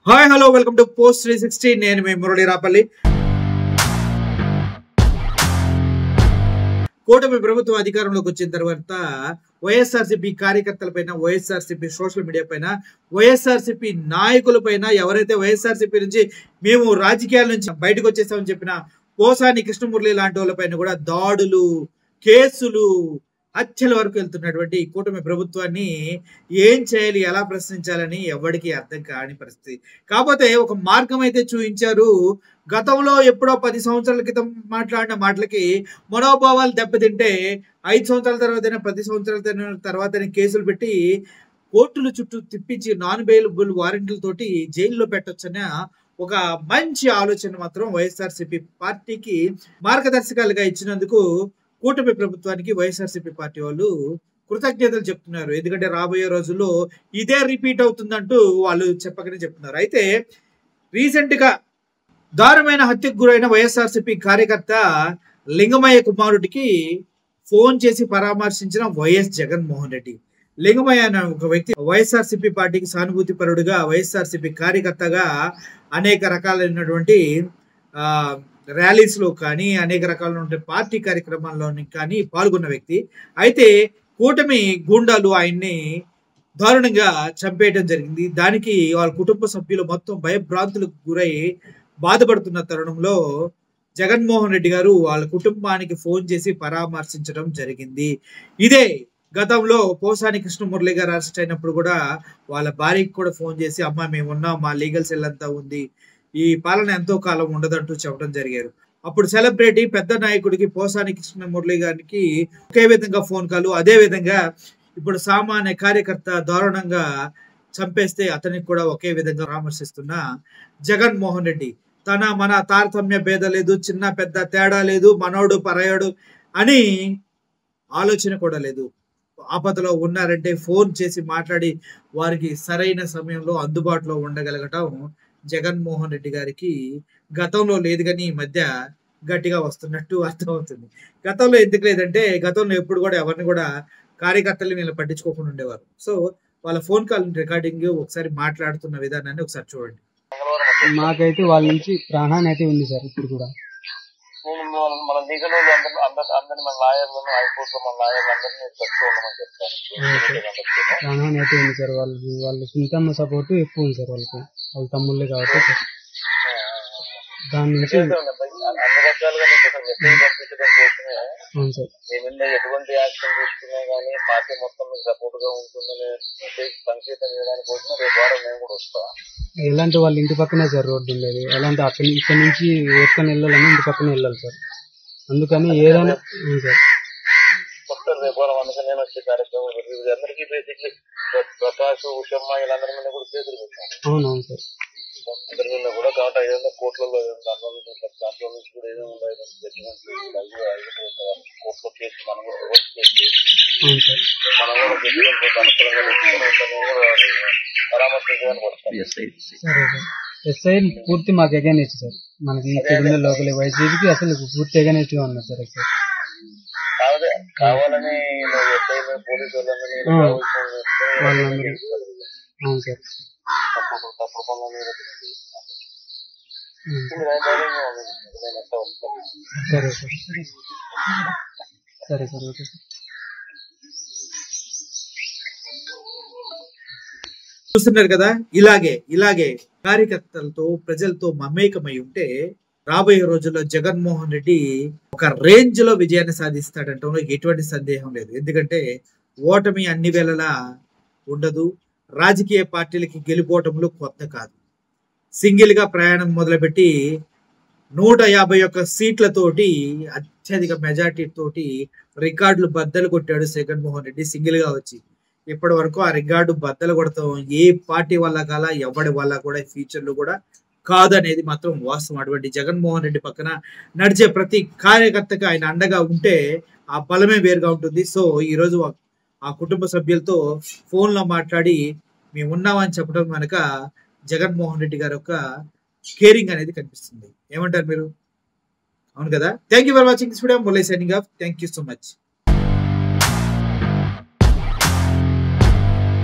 Hi hello welcome to post 360. నేను మీ మురళి రాపల్లి. కూటమి ప్రభుత్వం అధికారంలోకి వచ్చిన తర్వాత వైఎస్ఆర్సీపీ కార్యకర్తలపైన, వైఎస్ఆర్సీపీ సోషల్ మీడియా పైన, వైఎస్ఆర్సీపీ నాయకులపైన, ఎవరైతే వైఎస్ఆర్సీపీ నుంచి మేము రాజకీయాల నుంచి బయటకు వచ్చేసామని చెప్పిన పోసాని కృష్ణమురళి లాంటి వాళ్ళపైన కూడా దాడులు, కేసులు, హత్యల వరకు వెళ్తున్నటువంటి కూటమి ప్రభుత్వాన్ని ఏం చేయాలి, ఎలా ప్రశ్నించాలని ఎవరికి అర్థం కాని పరిస్థితి. కాకపోతే ఒక మార్గం అయితే చూపించారు. గతంలో ఎప్పుడో 10 సంవత్సరాల క్రితం మాట్లాడిన మాటలకి మనోభావాలు దెబ్బతింటే 5 సంవత్సరాల తర్వాత 10 సంవత్సరాల తర్వాత కేసులు పెట్టి కోర్టుల చుట్టూ తిప్పించి నాన్ బెయిలబుల్ వారెంట్లతోటి జైల్లో పెట్టొచ్చన్న ఒక మంచి ఆలోచన మాత్రం వైఎస్ఆర్సీపీ పార్టీకి మార్గదర్శకాలుగా ఇచ్చినందుకు కూటమి ప్రభుత్వానికి వైఎస్ఆర్సీపీ పార్టీ వాళ్ళు కృతజ్ఞతలు చెప్తున్నారు. ఎందుకంటే రాబోయే రోజుల్లో ఇదే రిపీట్ అవుతుందంటూ వాళ్ళు చెప్పకనే చెప్తున్నారు. అయితే రీసెంట్ గా దారుణమైన హత్యకు గురైన వైఎస్ఆర్సీపీ కార్యకర్త లింగమయ్య కుమారుడికి ఫోన్ చేసి పరామర్శించిన వైఎస్ జగన్మోహన్ రెడ్డి. లింగమయ్య అనే ఒక వ్యక్తి వైఎస్ఆర్సీపీ పార్టీకి సానుభూతి పరుడుగా, వైఎస్ఆర్సీపీ కార్యకర్తగా అనేక రకాలైనటువంటి ర్యాలీస్ లో కానీ, అనేక రకాల పార్టీ కార్యక్రమాల్లో కానీ పాల్గొన్న వ్యక్తి. అయితే కూటమి గూండాలు ఆయన్ని దారుణంగా చంపేయడం జరిగింది. దానికి వాళ్ళ కుటుంబ సభ్యులు మొత్తం భయభ్రాంతులకు గురై బాధపడుతున్న తరుణంలో జగన్మోహన్ రెడ్డి గారు వాళ్ళ కుటుంబానికి ఫోన్ చేసి పరామర్శించడం జరిగింది. ఇదే గతంలో పోసాని కృష్ణమురళి గారు అరెస్ట్ అయినప్పుడు కూడా వాళ్ళ భార్యకి కూడా ఫోన్ చేసి, అమ్మ మేము ఉన్నాం, మా లీగల్ సెల్ అంతా ఉంది, ఈ పాలన ఎంతో కాలం ఉండదంటూ చెప్పడం జరిగారు. అప్పుడు సెలబ్రిటీ పెద్ద నాయకుడికి పోసాని కృష్ణమురళి గారికి ఒకే విధంగా ఫోన్ కాల్. అదే విధంగా ఇప్పుడు సామాన్య కార్యకర్త దారుణంగా చంపేస్తే అతనికి కూడా ఒకే విధంగా పరామర్శిస్తున్న జగన్మోహన్ రెడ్డి తన మన తారతమ్య భేద లేదు, చిన్న పెద్ద తేడా లేదు, మనోడు పరాయోడు అని ఆలోచన కూడా లేదు. ఆపదలో ఉన్నారంటే ఫోన్ చేసి మాట్లాడి వారికి సరైన సమయంలో అందుబాటులో ఉండగలగటం జగన్మోహన్ రెడ్డి గారికి గతంలో లేదు, కానీ ఈ మధ్య గట్టిగా వస్తున్నట్టు అర్థమవుతుంది. గతంలో ఎందుకు లేదంటే గతంలో ఎప్పుడు కూడా ఎవరిని కూడా కార్యకర్తలు వీళ్ళు పట్టించుకోకుండా ఉండేవారు. సో వాళ్ళ ఫోన్ కాల్ రికార్డింగ్ ఒకసారి మాట్లాడుతున్న విధానాన్ని ఒకసారి చూడండి. మాకైతే వాళ్ళ నుంచి ప్రాణాన్ని అయితే ఉంది సార్. ఇప్పుడు కూడా మన లీగల్ అందరినీ మన లాయర్లను, హైకోర్టు మన లాయర్లు అందరినీ పెట్టుకో ఉండమని చెప్తారు. ప్రాణాన్ని అయితే ఉంది సార్. వాళ్ళ సొంతమ్మ సపోర్ట్ ఎక్కువ ఉంది సార్ వాళ్ళకి, వాళ్ళ తమ్ముళ్ళే కాబట్టి దాని నుంచి అన్ని రకాలుగా నీకు పంపించడం కోసమే అవును సార్. మీ మీద ఎటువంటి యాక్షన్ తీసుకున్నా కానీ పార్టీ మొత్తం మీకు సపోర్ట్ గా ఉంటుందని సంకేతం చేయడానికి కోసమే రేపు వారం మేము కూడా వస్తాం. ఎలాంటి వాళ్ళ ఇంటి పక్కనే సార్ రోడ్డు ఉండేది. ఎలాంటి ఇక్కడ నుంచి ఓట్కొని వెళ్ళాలని ఇంటి పక్కనే వెళ్ళాలి సార్. అందుకని ఏదైనా సార్ వస్తారు రేపు వారం. అందుకని నేను వచ్చే కార్యక్రమం అందరికీ బేసిక్లీ ప్రకాష్, ఉషమ్మ వీళ్ళందరి మీద కూడా కేసులు పెట్టాను. అవునవును సార్. అందరి మీద కూడా కాబట్టి 500 కోట్లలో దాంట్లో నుంచి కూడా ఏదైనా కోర్టులో కేసు మనం కూడా రివర్స్ చేసి మనం కూడా జడ్జిమెంట్ అనుకూలంగా పరామర్శించడానికి వస్తాం. సరే సార్. ఎస్ఐ పూర్తి మాకు ఎగైనెస్ట్ సార్. మనకి ఇక్కడ లోకల్ వైసీపీకి అసలు పూర్తి ఎగైనెస్ట్ గా ఉన్నారు సార్. కావాలని ఎస్ఐ పోలీసు వాళ్ళని అవును సార్. తప్పుడు పనుల సరే సార్. సరే సార్. Okay sir. చూస్తున్నారు కదా, ఇలాగే కార్యకర్తలతో, ప్రజలతో మమేకమై ఉంటే రాబోయే రోజుల్లో జగన్మోహన్ రెడ్డి ఒక రేంజ్ లో విజయాన్ని సాధిస్తాడంటే ఎటువంటి సందేహం లేదు. ఎందుకంటే ఓటమి అన్ని వేళలా ఉండదు. రాజకీయ పార్టీలకి గెలుపోవటంలో కొత్త కాదు. సింగిల్ గా ప్రయాణం మొదలుపెట్టి 151 సీట్లతోటి అత్యధిక మెజార్టీ తోటి రికార్డులు బద్దలు కొట్టాడు జగన్మోహన్ రెడ్డి సింగిల్ గా వచ్చి. ఇప్పటి వరకు ఆ రికార్డు బద్దలు కొడతాం ఏ పార్టీ వల్ల కాల, ఎవరి వల్ల కూడా ఫ్యూచర్ లో కూడా కాదు అనేది మాత్రం వాస్తవం. అటువంటి జగన్మోహన్ రెడ్డి పక్కన నడిచే ప్రతి కార్యకర్తకి ఆయన అండగా ఉంటే ఆ బలమే వేరుగా ఉంటుంది. సో ఈ రోజు ఆ కుటుంబ సభ్యులతో ఫోన్ లో మాట్లాడి మేము ఉన్నామని చెప్పడం కనుక జగన్మోహన్ రెడ్డి గారి యొక్క కేరింగ్ అనేది కనిపిస్తుంది. ఏమంటారు మీరు? అవును కదా. Thank you for watching this video. Murali signing off. Thank you so much.